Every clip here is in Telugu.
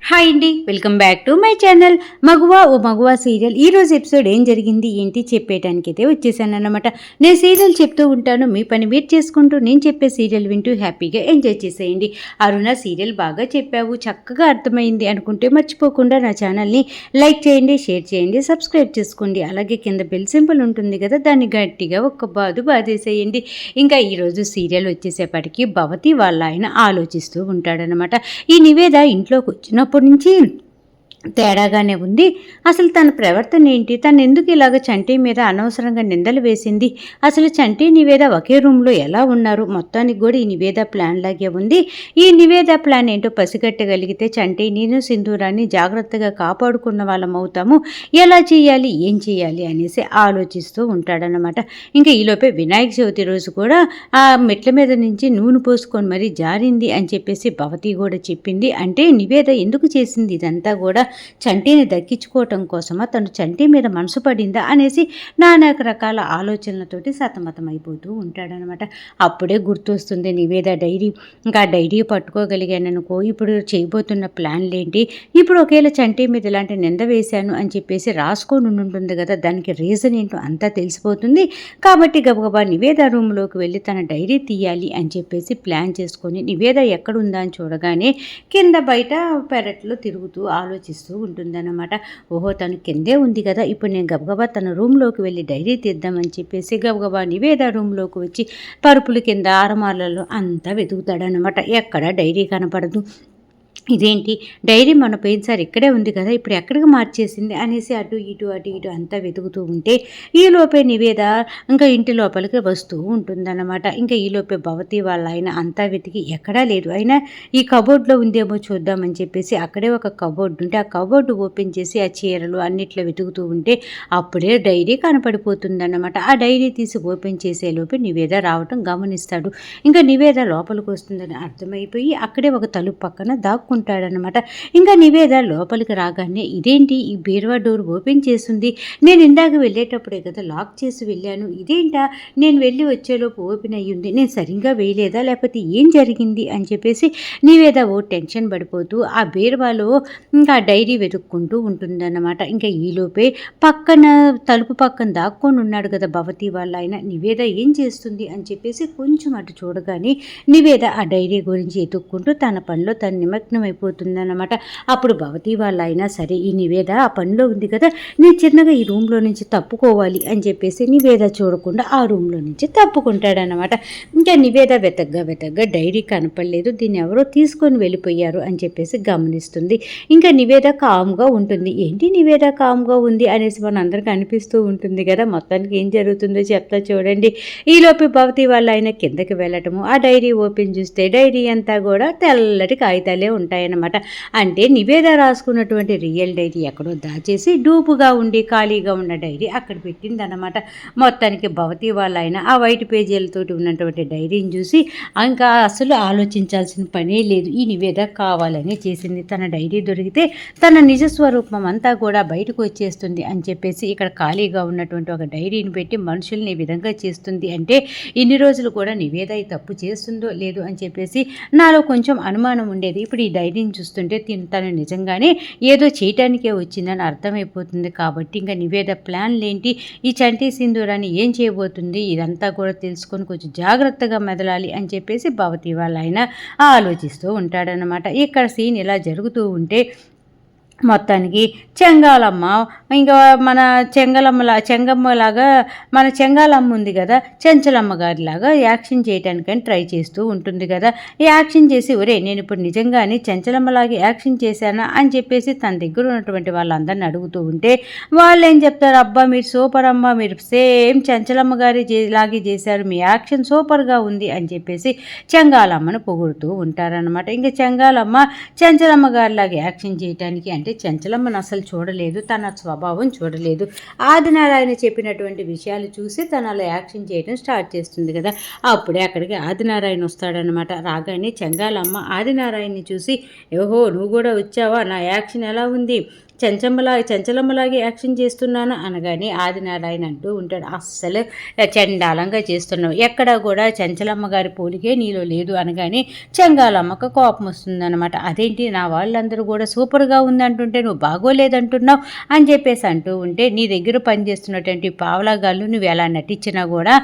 హాయ్ అండి, welcome back to my channel. మగువా ఓ మగువా సీరియల్ ఈరోజు ఎపిసోడ్ ఏం జరిగింది ఏంటి చెప్పేయడానికైతే వచ్చేసాను అన్నమాట. నేను సీరియల్ చెప్తూ ఉంటాను, మీ పని మీరు చేసుకుంటూ నేను చెప్పే సీరియల్ వింటూ హ్యాపీగా ఎంజాయ్ చేసేయండి. అరుణ సీరియల్ బాగా చెప్పావు, చక్కగా అర్థమైంది అనుకుంటే మర్చిపోకుండా నా ఛానల్ని లైక్ చేయండి, షేర్ చేయండి, సబ్స్క్రైబ్ చేసుకోండి. అలాగే కింద బెల్ సింబల్ ఉంటుంది కదా, దాన్ని గట్టిగా ఒక్క బాధేసేయండి. ఇంకా ఈరోజు సీరియల్ వచ్చేసేపటికి భవతి వాళ్ళ ఆయన ఆలోచిస్తూ ఉంటాడనమాట. ఈ నివేద ఇంట్లోకి వచ్చినప్పటి నుంచి తేడాగానే ఉంది. అసలు తన ప్రవర్తన ఏంటి, తను ఎందుకు ఇలాగ చంటి మీద అనవసరంగా నిందలు వేసింది, అసలు చంటి నివేద ఒకే రూమ్లో ఎలా ఉన్నారు, మొత్తానికి కూడా ఈ నివేద ప్లాన్ లాగే ఉంది. ఈ నివేద ప్లాన్ ఏంటో పసిగట్టగలిగితే చంటి నేను సింధూరాన్ని జాగ్రత్తగా కాపాడుకున్న వాళ్ళం అవుతాము, ఎలా చేయాలి ఏం చేయాలి అనేసి ఆలోచిస్తూ ఉంటాడనమాట. ఇంకా ఈలోపే వినాయక చవితి రోజు కూడా ఆ మెట్ల మీద నుంచి నూనె పోసుకొని మరీ జారింది అని చెప్పేసి భవతి కూడా చెప్పింది. అంటే నివేద ఎందుకు చేసింది ఇదంతా కూడా, చంటిని దక్కించుకోవటం కోసమా, తను చంటి మీద మనసు పడిందా అనేసి నానా రకాల ఆలోచనలతోటి సతమతం అయిపోతూ ఉంటాడనమాట. అప్పుడే గుర్తొస్తుంది నివేద డైరీ. ఇంకా డైరీ పట్టుకోగలిగాననుకో ఇప్పుడు చేయబోతున్న ప్లాన్లేంటి, ఇప్పుడు ఒకేలా చంటి మీద ఇలాంటి నింద వేశాను అని చెప్పేసి రాసుకొని ఉంటుంది కదా, దానికి రీజన్ ఏంటో అంతా తెలిసిపోతుంది. కాబట్టి గబగబా నివేద రూమ్లోకి వెళ్ళి తన డైరీ తీయాలి అని చెప్పేసి ప్లాన్ చేసుకొని నివేద ఎక్కడుందా అని చూడగానే కింద బయట పెరట్లో తిరుగుతూ ఆలోచిస్తూ ఉంటుందన్నమాట. ఓహో తను కిందే ఉంది కదా, ఇప్పుడు నేను గబగబా తన రూమ్లోకి వెళ్ళి డైరీ తీద్దామని చెప్పేసి గబగబా నివేద రూమ్లోకి వచ్చి పరుపుల కింద ఆరమార్లలో అంతా వెతుకుతాడనమాట. ఎక్కడ డైరీ కనపడదు. ఇదేంటి డైరీ మన పోయినసారి ఇక్కడే ఉంది కదా, ఇప్పుడు ఎక్కడికి మార్చేసింది అనేసి అటు ఇటు అంతా వెతుకుతూ ఉంటే ఈలోపే నివేద ఇంకా ఇంటి లోపలికి వస్తూ ఉంటుందన్నమాట. ఇంకా ఈలోపే భవతి వాళ్ళ ఆయన అంతా వెతికి ఎక్కడా లేదు, అయినా ఈ కబోర్డ్లో ఉందేమో చూద్దామని చెప్పేసి అక్కడే ఒక కబోర్డు ఉంటే ఆ కబోర్డు ఓపెన్ చేసి ఆ చీరలు అన్నిట్లో వెతుకుతూ ఉంటే అప్పుడే డైరీ కనపడిపోతుందన్నమాట. ఆ డైరీ తీసి ఓపెన్ చేసేలోపే నివేద రావటం గమనిస్తాడు. ఇంకా నివేద లోపలికి వస్తుందని అర్థమైపోయి అక్కడే ఒక తలుపు పక్కన దాక్కుంటాడనమాట. ఇంకా నివేద లోపలికి రాగానే ఇదేంటి ఈ బీరువా డోర్ ఓపెన్ చేస్తుంది, నేను ఇందాక వెళ్ళేటప్పుడే కదా లాక్ చేసి వెళ్ళాను, ఇదేంటా నేను వెళ్ళి వచ్చేలోపు ఓపెన్ అయ్యింది, నేను సరిగ్గా వేయలేదా లేకపోతే ఏం జరిగింది అని చెప్పేసి నివేద ఓ టెన్షన్ పడిపోతూ ఆ బీరువాలో ఇంకా డైరీ వెతుక్కుంటూ ఉంటుందన్నమాట. ఇంకా ఈలోపే పక్కన తలుపు పక్కన దాక్కొని ఉన్నాడు కదా భవతి వాళ్ళ ఆయన, నివేద ఏం చేస్తుంది అని చెప్పేసి కొంచెం అటు చూడగానే నివేద ఆ డైరీ గురించి ఎతుక్కుంటూ తన పనిలో తను నిమగ్నం అయిపోతుందన్నమాట. అప్పుడు భవతి వాళ్ళ అయినా సరే ఈ నివేద ఆ పనిలో ఉంది కదా, నేను చిన్నగా ఈ రూమ్లో నుంచి తప్పుకోవాలి అని చెప్పేసి నివేద చూడకుండా ఆ రూమ్లో నుంచి తప్పుకుంటాడనమాట. ఇంకా నివేద వెతగ్గా డైరీ కనపడలేదు, దీన్ని ఎవరో తీసుకొని వెళ్ళిపోయారు అని చెప్పేసి గమనిస్తుంది. ఇంకా నివేద కామ్గా ఉంటుంది. ఏంటి నివేద కామ్గా ఉంది అనేసి మన అందరికీ అనిపిస్తూ ఉంటుంది కదా, మొత్తానికి ఏం జరుగుతుందో చెప్తా చూడండి. ఈలోపు భవతి వాళ్ళ ఆయన కిందకి వెళ్ళటము, ఆ డైరీ ఓపెన్ చూస్తే డైరీ అంతా కూడా తెల్లటి కాగితాలే ఉంటాయన్నమాట. అంటే నివేద రాసుకున్నటువంటి రియల్ డైరీ ఎక్కడో దాచేసి డూపుగా ఉండి ఖాళీగా ఉన్న డైరీ అక్కడ పెట్టిందన్నమాట. మొత్తానికి భవతి వాళ్ళ ఆయన ఆ వైట్ పేజీలతోటి ఉన్నటువంటి డైరీని చూసి ఇంకా అసలు ఆలోచించాల్సిన పనే లేదు, ఈ నివేద కావాలని చేసింది, తన డైరీ దొరికితే తన నిజస్వరూపం అంతా కూడా బయటకు వచ్చేస్తుంది అని చెప్పేసి ఇక్కడ ఖాళీగా ఉన్నటువంటి ఒక డైరీని పెట్టి మనుషుల్ని ఈ విధంగా చేస్తుంది. అంటే ఇన్ని రోజులు కూడా నివేద ఈ తప్పు చేస్తుందో లేదు అని చెప్పేసి నాలో కొంచెం అనుమానం ఉండేది. ఇప్పుడు ఈ డైరీని చూస్తుంటే తను నిజంగానే ఏదో చేయటానికే వచ్చిందని అర్థమైపోతుంది. కాబట్టి ఇంకా నివేద ప్లాన్లేంటి, ఈ చంటి సింధూరాన్ని ఏం చేయబోతుంది, ఇదంతా కూడా తెలుసుకొని కొంచెం జాగ్రత్తగా మెదలాలి అని చెప్పేసి భవతి వాళ్ళ ఆయన ఆలోచిస్తూ ఉంటాడనమాట. ఇక్కడ సీన్ ఇలా జరుగుతూ ఉంటే మొత్తానికి చెంగాలమ్మ ఇంకా మన చెంగమ్మలాగా మన చెంగాలమ్మ ఉంది కదా, చెంచలమ్మ గారిలాగా యాక్షన్ చేయడానికని ట్రై చేస్తూ ఉంటుంది కదా. ఈ యాక్షన్ చేసి ఒరే నేను ఇప్పుడు నిజంగానే చెంచలమ్మలాగా యాక్షన్ చేశానా అని చెప్పేసి తన దగ్గర ఉన్నటువంటి వాళ్ళందరిని అడుగుతూ ఉంటే వాళ్ళు ఏం చెప్తారు, అబ్బా మీరు సూపర్ అమ్మ, మీరు సేమ్ చెంచలమ్మ గారి లాగే చేశారు, మీ యాక్షన్ సూపర్గా ఉంది అని చెప్పేసి చెంగాలమ్మను పొగుడుతూ ఉంటారనమాట. ఇంకా చెంగాలమ్మ చెంచలమ్మ గారిలాగా యాక్షన్ చేయడానికి అంటే చెంచలమ్మను అసలు చూడలేదు, తన స్వభావం చూడలేదు, ఆదినారాయణ చెప్పినటువంటి విషయాలు చూసి తను అలా యాక్షన్ చేయడం స్టార్ట్ చేస్తుంది కదా. అప్పుడే అక్కడికి ఆదినారాయణ వస్తాడనమాట. రాగానే చెంగాలమ్మ ఆదినారాయణని చూసి ఓహో నువ్వు కూడా వచ్చావా, నా యాక్షన్ ఎలా ఉంది, చంచలమ్మలాగే యాక్షన్ చేస్తున్నాను అనగానే ఆదినారాయణ అంటూ ఉంటాడు, అస్సలు చండాలంగా చేస్తున్నావు, ఎక్కడా కూడా చంచలమ్మ గారి పోలికే నీలో లేదు అనగానే చెంగాలమ్మకు కోపం వస్తుందన్నమాట. అదేంటి నా వాళ్ళందరూ కూడా సూపర్గా ఉందంటుంటే నువ్వు బాగోలేదంటున్నావు అని చెప్పేసి అంటూ ఉంటే, నీ దగ్గర పనిచేస్తున్నటువంటి పావలాగాళ్ళు నువ్వు ఎలా నటించినా కూడా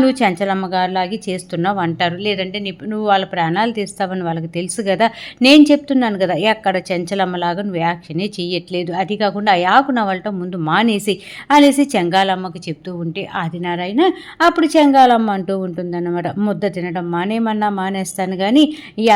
నువ్వు చంచలమ్మ గారిలాగే చేస్తున్నావు అంటారు, లేదంటే నువ్వు వాళ్ళ ప్రాణాలు తీస్తావని వాళ్ళకి తెలుసు కదా, నేను చెప్తున్నాను కదా ఎక్కడ చంచలమ్మలాగా నువ్వు యాక్షనే చెయ్యట్లేదు, అది కాకుండా ఆ యాకు నవలటం ముందు మానేసి అనేసి చెంగాలమ్మకు చెప్తూ ఉంటే ఆదినారాయణ అప్పుడు చెంగాలమ్మ అంటూ ఉంటుందన్నమాట, ముద్ద తినడం మానేమన్నా మానేస్తాను కానీ ఈ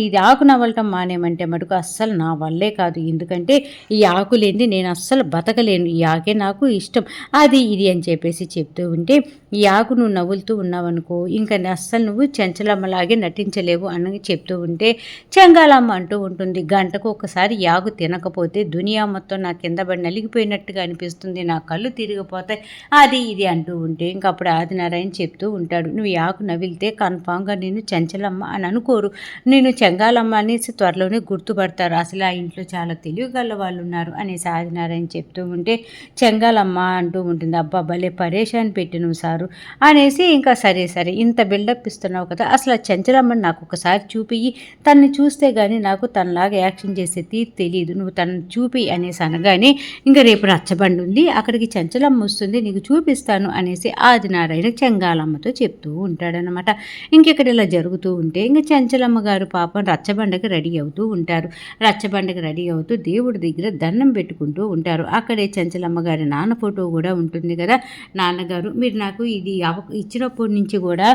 ఇది ఆకు నవలటం మానేమంటే మటుకు అస్సలు నా వల్లే కాదు, ఎందుకంటే ఈ ఆకు లేనిది నేను అస్సలు బతకలేను, ఈ ఆకే నాకు ఇష్టం, అది ఇది అని చెప్పేసి చెప్తూ ఉంటే, ఈ ఆకు నువ్వు నవ్వులుతూ ఉన్నావనుకో ఇంకా అస్సలు నువ్వు చెంచలమ్మలాగే నటించలేవు అని చెప్తూ ఉంటే చెంగాలమ్మ అంటూ ఉంటుంది, గంటకు ఒకసారి యాగు తినకపోతే దునియా మొత్తం నా కింద పడి నలిగిపోయినట్టుగా అనిపిస్తుంది, నా కళ్ళు తిరిగిపోతాయి, అది ఇది అంటూ ఉంటే ఇంక అప్పుడు ఆదినారాయణ చెప్తూ ఉంటాడు, నువ్వు యాకు నవిలితే కన్ఫామ్గా నేను చెంచలమ్మ అని అనుకోరు, నేను చెంగాలమ్మ అనేసి త్వరలోనే గుర్తుపడతారు, అసలు ఆ ఇంట్లో చాలా తెలివిగల వాళ్ళు ఉన్నారు అనేసి ఆదినారాయణ చెప్తూ ఉంటే చెంగాలమ్మ అంటూ ఉంటుంది, అబ్బా భలే పరేషాన్ పెట్టి నువ్వు సారు అనేసి ఇంకా సరే ఇంత బిల్డప్ ఇస్తున్నావు కదా, అసలు ఆ చెంచలమ్మని నాకు ఒకసారి చూపియ్యి, తనని చూస్తే కానీ నాకు తనలాగా యాక్షన్ చేసే తీరు తెలియదు, నువ్వు తనని చూపి అనేసి అనగానే ఇంకా రేపు రచ్చబండి ఉంది అక్కడికి చెంచలమ్మ వస్తుంది నీకు చూపిస్తాను అనేసి ఆదినారాయణ చెంగాలమ్మతో చెప్తూ ఉంటాడనమాట. ఇంకెక్కడ ఇలా జరుగుతూ ఉంటే ఇంకా చెంచలమ్మ గారు పాపం రచ్చబండకి రెడీ అవుతూ ఉంటారు, రచ్చబండకి రెడీ అవుతూ దేవుడి దగ్గర దండం పెట్టుకుంటూ ఉంటారు. అక్కడే చెంచలమ్మ గారి నాన్న ఫోటో కూడా ఉంటుంది కదా, నాన్నగారు మీరు నాకు ఇది ఇచ్చినప్పటి నుంచి కూడా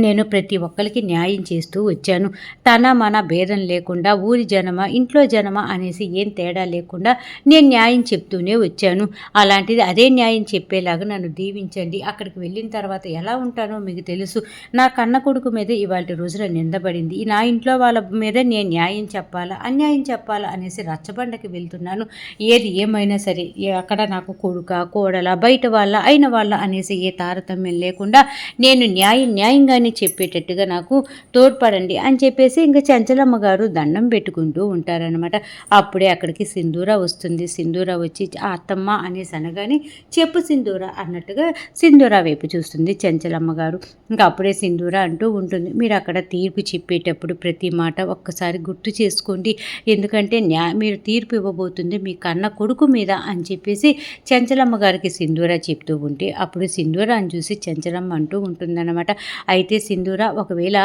నేను ప్రతి ఒక్కరికి న్యాయం చేస్తూ వచ్చాను, తన మన భేదం లేకుండా ఊరి జనమ ఇంట్లో జనమ అనేసి ఏం తేడా లేకుండా నేను న్యాయం చెప్తూనే వచ్చాను, అలాంటిది అదే న్యాయం చెప్పేలాగా నన్ను దీవించండి, అక్కడికి వెళ్ళిన తర్వాత ఎలా ఉంటానో మీకు తెలుసు, నా కన్న కొడుకు మీద ఇవాళ రోజున నిందబడింది, నా ఇంట్లో వాళ్ళ మీద నేను న్యాయం చెప్పాలా అన్యాయం చెప్పాలా అనేసి రచ్చబండకి వెళ్తున్నాను, ఏది ఏమైనా సరే అక్కడ నాకు కొడుక కోడల బయట వాళ్ళ అయిన వాళ్ళ అనేసి ఏ తారతమ్యం లేకుండా నేను న్యాయంగానే చెప్పేటట్టుగా నాకు తోడ్పడండి అని చెప్పేసి ఇంకా చెంచలమ్మ గారు దండం పెట్టుకుంటూ ఉంటారనమాట. అప్పుడే అక్కడికి సింధూర వస్తుంది, సింధూర వచ్చి అత్తమ్మ అనేసి అనగానే చెప్పు సింధూర అన్నట్టుగా సింధూర వైపు చూస్తుంది చెంచలమ్మ గారు. ఇంకా అప్పుడే సింధూర అంటూ ఉంటుంది, మీరు అక్కడ తీర్పు చెప్పేటప్పుడు ప్రతి మాట ఒక్కసారి గుర్తు చేసుకోండి, ఎందుకంటే మీరు తీర్పు ఇవ్వబోతుంది మీ కన్న కొడుకు మీద అని చెప్పేసి చెంచలమ్మ గారికి సింధూర చెప్తూ ఉంటే అప్పుడు సింధూర అని చూసి చెంచలమ్మ అంటూ ఉంటుందన్నమాట, అయితే సింధూర ఒకవేళ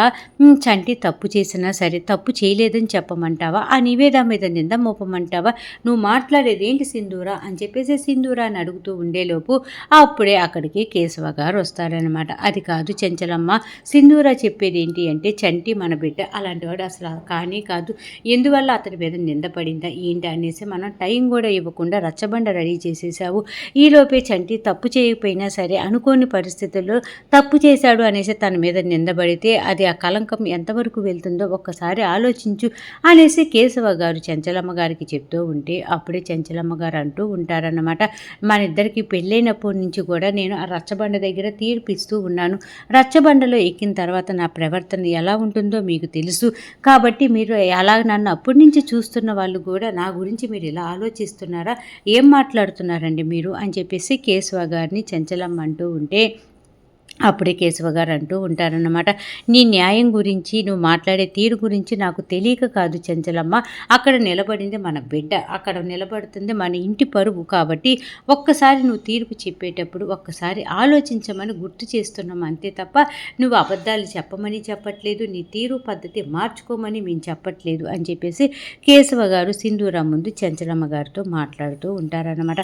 చంటి తప్పు చేసినా సరే తప్పు చేయలేదని చెప్పమంటావా, ఆ నివేద మీద నింద మోపమంటావా, నువ్వు మాట్లాడేది ఏంటి సింధూర అని చెప్పేసి సింధూర అని అడుగుతూ ఉండేలోపు అప్పుడే అక్కడికి కేశవ గారు వస్తారనమాట. అది కాదు చెంచలమ్మ, సింధూర చెప్పేది ఏంటి అంటే చంటి మన బిడ్డ, అలాంటి వాడు అసలు కానీ కాదు, ఎందువల్ల అతని మీద నిందపడిందా ఏంటి అనేసి మనం టైం కూడా ఇవ్వకుండా రచ్చబండ రెడీ చేసేసావు, ఈలోపే చంటి తప్పు చేయకపోయినా సరే అనుకోని పరిస్థితుల్లో తప్పు చేశాడు అనేసి తన మీద నిందబడితే అది ఆ కలంకం ఎంతవరకు వెళ్తుందో ఒక్కసారి ఆలోచించు అనేసి కేశవ గారు చెంచలమ్మ గారికి చెప్తూ ఉంటే అప్పుడే చెంచలమ్మ గారు అంటూ ఉంటారన్నమాట, మన ఇద్దరికి పెళ్ళైనప్పటి నుంచి కూడా నేను ఆ రచ్చబండ దగ్గర తీర్పిస్తూ ఉన్నాను, రచ్చబండలో ఎక్కిన తర్వాత నా ప్రవర్తన ఎలా ఉంటుందో మీకు తెలుసు, కాబట్టి మీరు అలా నన్ను అప్పటి నుంచి చూస్తున్న వాళ్ళు కూడా నా గురించి మీరు ఇలా ఆలోచిస్తున్నారా, ఏం మాట్లాడుతున్నారండి మీరు అని చెప్పేసి కేశవ గారిని చెంచలమ్మ అంటూ ఉంటే అప్పుడే కేశవ గారు అంటూ ఉంటారన్నమాట, నీ న్యాయం గురించి నువ్వు మాట్లాడే తీరు గురించి నాకు తెలియక కాదు చెంచలమ్మ, అక్కడ నిలబడింది మన బిడ్డ, అక్కడ నిలబడుతుంది మన ఇంటి పరువు, కాబట్టి ఒక్కసారి నువ్వు తీర్పు చెప్పేటప్పుడు ఒక్కసారి ఆలోచించమని గుర్తు చేస్తున్నాం అంతే తప్ప నువ్వు అబద్ధాలు చెప్పమని చెప్పట్లేదు, నీ తీరు పద్ధతి మార్చుకోమని మేము చెప్పట్లేదు అని చెప్పేసి కేశవ గారు సింధూర ముందు చెంచలమ్మ గారితో మాట్లాడుతూ ఉంటారన్నమాట.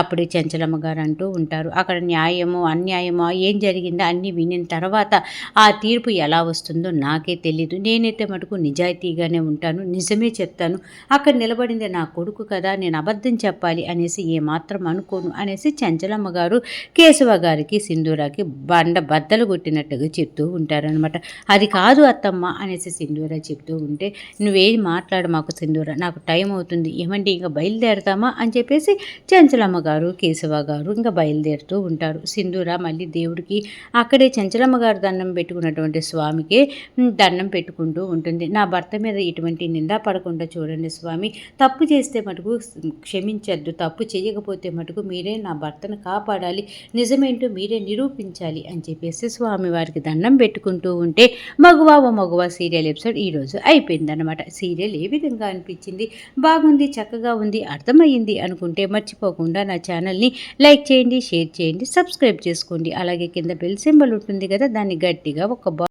అప్పుడే చెంచలమ్మ గారు అంటూ ఉంటారు, అక్కడ న్యాయమో అన్యాయమో ఏం జరిగిందో అన్నీ వినిన తర్వాత ఆ తీర్పు ఎలా వస్తుందో నాకే తెలీదు, నేనైతే మటుకు నిజాయితీగానే ఉంటాను, నిజమే చెప్తాను, అక్కడ నిలబడింది నా కొడుకు కదా, నేను అబద్ధం చెప్పాలి అనేసి ఏమాత్రం అనుకోను అనేసి చెంచలమ్మ గారు కేశవ గారికి సింధూరాకి బద్దలు కొట్టినట్టుగా చెప్తూ ఉంటారనమాట. అది కాదు అత్తమ్మ అనేసి సింధూర చెప్తూ ఉంటే నువ్వేం మాట్లాడు మాకు సింధూర, నాకు టైం అవుతుంది, ఏమంటే ఇంకా బయలుదేరతామా అని చెప్పేసి చెంచలమ్మ గారు కేశవ గారు ఇంకా బయలుదేరుతూ ఉంటారు. సింధూర మళ్ళీ దేవుడికి అక్కడే చెంచలమ్మ గారు దండం పెట్టుకున్నటువంటి స్వామికి దండం పెట్టుకుంటూ ఉంటుంది. నా భర్త మీద ఇటువంటి నింద పడకుండా చూడండి స్వామి, తప్పు చేస్తే మటుకు క్షమించద్దు, తప్పు చేయకపోతే మటుకు మీరే నా భర్తను కాపాడాలి, నిజమేంటో మీరే నిరూపించాలి అని చెప్పేసి స్వామివారికి దండం పెట్టుకుంటూ ఉంటే మగువా ఓ మగువా సీరియల్ ఎపిసోడ్ ఈరోజు అయిపోయిందనమాట. సీరియల్ ఏ విధంగా అనిపించింది? బాగుంది, చక్కగా ఉంది, అర్థమయ్యింది అనుకుంటే మర్చిపోకుండా నా ఛానల్ని లైక్ చేయండి, షేర్ చేయండి, సబ్స్క్రైబ్ చేసుకోండి. అలాగే కింద బెల్ సింబల్ ఉంటుంది కదా, దాన్ని గట్టిగా ఒక